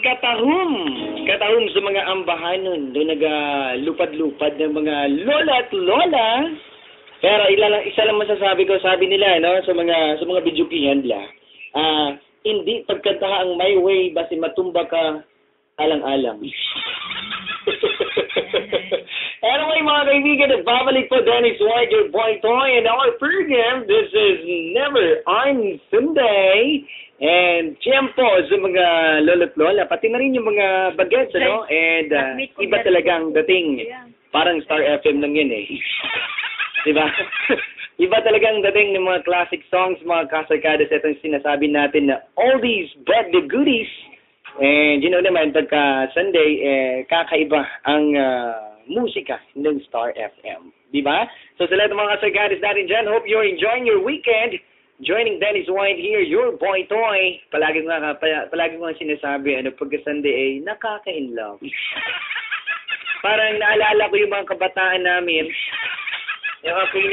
katahum. Katahum sa mga ambahanon. Doon nagalupad-lupad ng mga lola at lola. Pero isa lang masasabi ko, sabi nila, no, sa mga bidyukihan nila, hindi pagkanta ang my way, basi matumba ka alang-alang. Anyway, mga kaibigan, nagbabalik po Dennis White, your boy Toy, and our program. This is Never on Sunday. And tiyempo sa mga lolo't lola, pati na rin yung mga bagets, ano? And iba talagang dating. Parang Star FM lang yun eh. Diba? Iba talagang dating ng mga classic songs, mga kasarkadas. Ito yung sinasabi natin na all these but the goodies. And you know naman, pagka Sunday, kakaiba ang musika ng Star FM. Diba? So sa lahat ng mga kasarkadas natin dyan, hope you're enjoying your weekend. Joining Dennis White here, your boy Toy. Palagi ko nga sinasabi, pagka Sunday nakaka-inlove. Parang naalala ko yung mga kabataan namin. Yung aking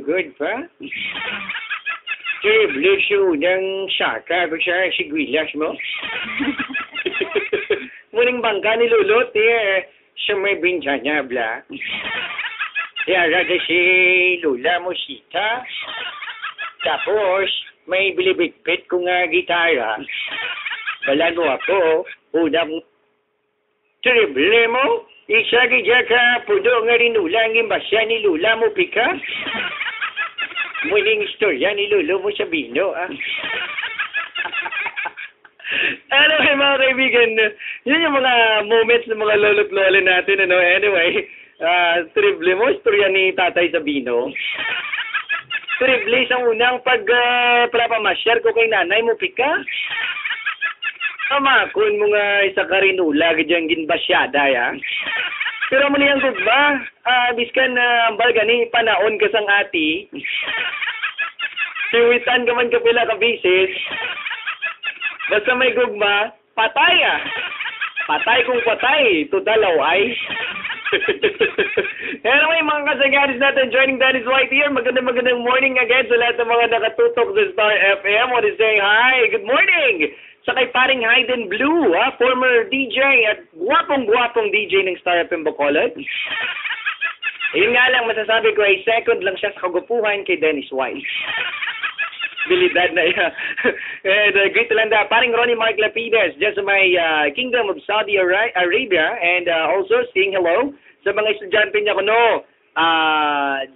good pa. Sir, blue shoe ng shaka ko siya, sigwilas mo. Muling bangka ni Lulot, siya may binja niya, bla. Kaya si Lula mo sita. Tapos, may bilibitpit ko nga gitara. Balago ako, unang triple mo. Isa gidya ka, pudo nga rin ulang basya ni Lula mo pika. Muling istorya ni Lolo mo sa bino, Anyway, mga kaibigan, yun yung mga moments ng mga lolo't lola natin, Anyway, triple mo, istorya ni tatay sa bino. Triple sa unang pagpapamasyar ko kay nanay mo pika. Kamakon mo nga isa ka rin ulag dyan ginbasyada, Pero mo niyang gugba, biskan ambal gani, panaon ka sang ati. Siwitan ka man kapila ka bisis. Basta may gugma, patay, Patay kung patay, tudalaw ay. Anyway, mga kasagaris natin, joining Dennis White here. Magandang morning again sa lahat ng mga nakatutok sa Star FM. Want to say hi, good morning sa kay paring Hayden Blue, former DJ at gwapong DJ ng Star FM Bacolod. Yun nga lang, masasabi ko ay second lang siya sa kagupuhan kay Dennis White. Bilidad na yan. And great talanda, paring Ronnie Mark Lapides, just sa my Kingdom of Saudi Arabia, and also saying hello sa mga estudyante niya ko,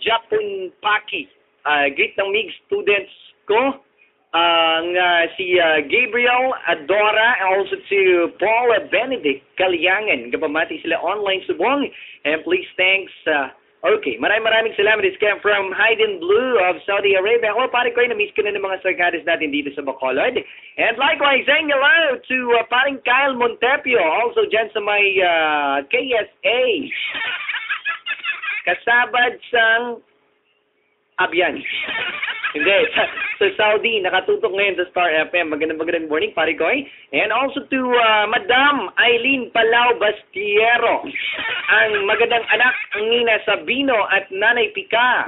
Japon Paki, great ng MIG students ko, si Gabriel Adora, and also to Paul Benedict Kaliangan, kapamati sila online subong, and please thanks, okay, maraming salamat. This came from Hayden Blue of Saudi Arabia. Ako, pare ko, na-miss ko na ng mga sarkades natin dito sa Bacolod. And likewise, saying hello to paring Kyle Montepio, also dyan sa may KSA. Kasabad sang Abian. Hindi, sa Saudi, nakatutok ngayon sa Star FM. Magandang morning, pare ko. And also to Madam Eileen Palau Bastiero, ang magandang anak ng Nina Sabino at Nanay Pika.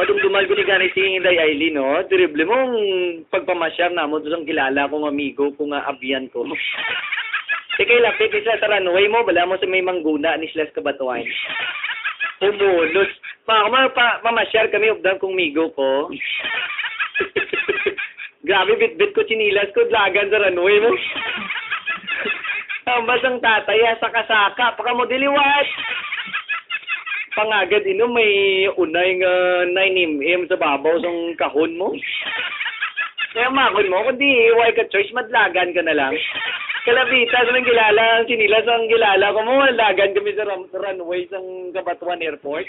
Madumdumal ko ni gani si Inday Eileen, Terrible mong pagpamasyar na mo doon kilala kong amigo, kung abiyan ko. Kay lapit isa sa runway mo, bala mo sa may mangguna ni Sles Kabatuan. Pumulos. Mamasyar kami of kong migo ko. Grabe, bit-bit ko chinilas ko, lagan sa runway mo. Ambas ang tatay, saka-saka, pakamodiliwat. Pangagad may unay nga 9mm sa babaw sang kahon mo. Kaya makon mo, kundi why ka choice, madlagan ka na lang. Kalabita sa nang kilala, chinilas ang kilala ko mo, lagan kami sa runway sang Kabatuan Airport.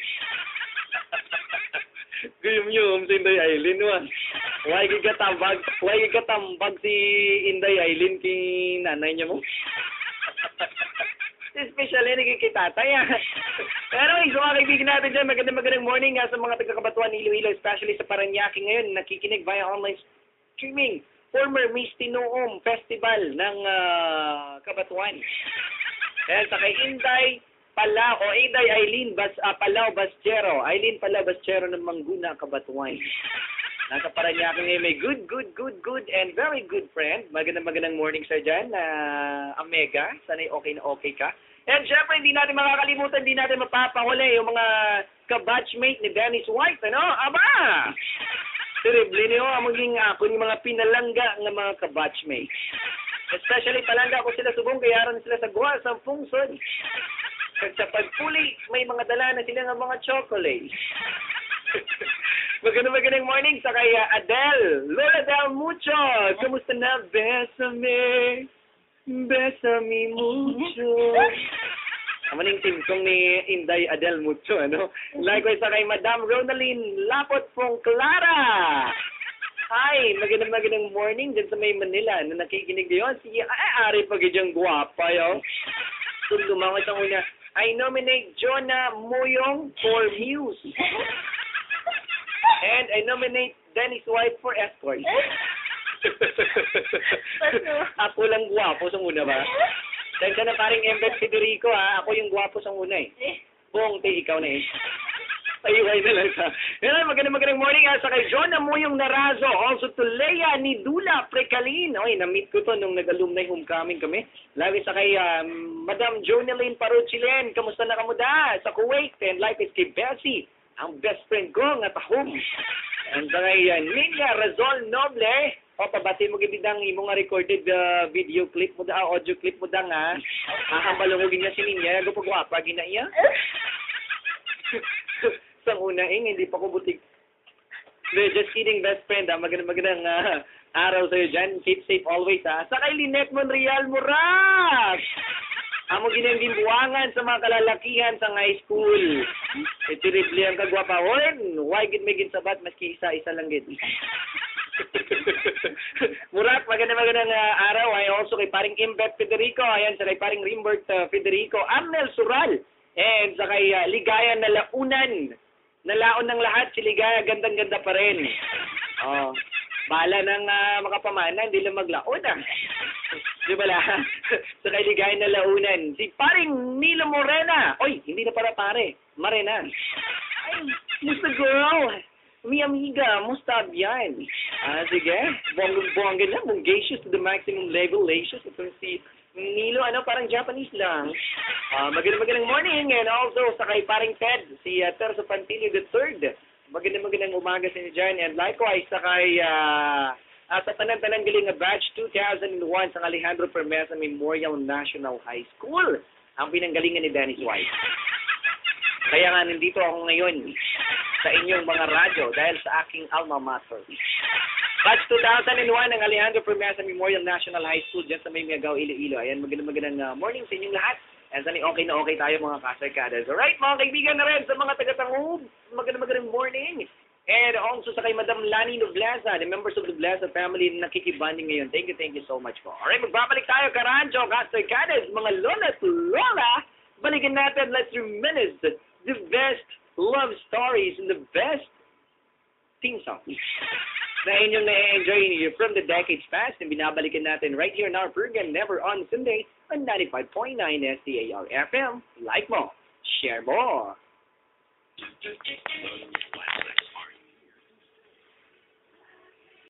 Guyum-yum si Inday Eileen, Why katambag si Inday Eileen kay nanay niya mo? Especially nakikitatay, Pero so mga kaibigan natin dyan, magandang morning sa mga taga-Kabatuan, Iloilo, especially sa Paranaque ngayon, nakikinig via online streaming. Former Miss Tinoom Festival ng Kabatuan. Dahil sa kay Inday Eileen Palau Bastiero. Eileen Palau Bastiero ng Mangguna, Kabatuan. Nasa Parañaque ngayon may good and very good friend. Magandang morning sir dyan, Amega. Sana'y okay na okay ka. And syempre, hindi natin makakalimutan, hindi natin mapapahuli yung mga ka-batchmate ni Dennis White, ano? Aba! Terrible niyo, maging ako yung mga pinalangga ng mga ka-batchmate. Especially palangga ko sila subong, kaya rin sila sa guwa, sa pungsod. At sa pagpuli, may mga dala na sila ng mga chocolate. Magandang morning sa kay Adele. Lola Del Mucho. Kamusta na? Besame mucho. Amaning team kong ni Inday Adele Mucho, ano? Likewise sa kay Madam Ronaline Lapot Pong Clara. Hi, magandang morning dyan sa may Manila na nakikinig ngayon. Si ari pag idyang guwapa, yo. Kung lumangit ang una, I nominate Jonah Moyong for Muse. And I nominate Dennis White for escort. Ako lang guwapo sa una ba? Dahil ka na paring Embed Federico ha, ako yung guwapo sa una eh. Bong, ikaw na eh. Ayuhay na lang sa. Yan, magandang morning ha, sa kay John Amoyong Narazo. Also to Leia Nidula Precalin. Oy, na-meet ko to nung nag-alumni homecoming kami. Lagi sa kay Madam Joneline Paruchilen. Kamusta na kamuda sa Kuwait? And life is kay Bessie, ang best friend ko nga tahom. And sa kay Ninya Razol Noble. O, pabati mo gibidang imo nga recorded video clip mo da, audio clip mo da nga. Balungugin niya si Ninya. Gupagwapa, ginaiya. Sa una, hindi pa ko butik. Just kidding, best friend. Magandang araw sa'yo dyan. Keep safe always, ha. Sa kay Lynette Monreal Murak. Amo ginang dimbuangan sa mga kalalakihan sa high school. Itiribli ang kagwapaon. Why gid may ginsabat maski isa lang gid. Murak, magandang araw. Ay also kay paring Imbet Federico. Ayan, sa kay paring Rimbert Federico. Amnel Sural. And sa kay Ligaya na Launan. Nalaon ng lahat. Si Ligaya, gandang-ganda pa rin. Oh, bala ng makapamana, hindi lang maglaon ah. Di ba la? Sa kay Ligaya na Launan. Si paring Milo Morena. Oy, hindi na para pare. Marena. Ay, musta girl? Mi amiga, musta yan? Sige. Bongga na. Bongacious to the maximum level. Lacious. Ito si Nilo, parang Japanese lang. Magandang morning. And also, sa kay paring Ted, si Terzo Pantilio III. Magandang umaga sa inyo dyan. And likewise, sa kay sa Tanang Galing Batch 2001 sa Alejandro Permesa Memorial National High School. Ang pinanggalingan ni Dennis White. Kaya nga, nandito ako ngayon sa inyong mga radyo dahil sa aking alma mater. Batch 2001 ng Alejandro Permesa Memorial National High School dyan sa may Miagao, Iloilo. Ayan, magandang morning sa inyong lahat. And sana okay na okay tayo mga kasarkadas. Alright, mga kaibigan na rin sa mga taga-Tangub. Magandang morning. And also sa kay Madam Lani Nobleza, the members of the Nobleza family na nakikibanding ngayon. Thank you so much po. Alright, magbabalik tayo, Karancho, kasarkadas, mga lola at lola. Balikan natin, let's reminisce the best love stories and the best theme songs na inyong na-enjoy from the decades past and binabalikan natin right here in our program, Never on Sunday on 95.9 STAR FM. Like mo, share mo.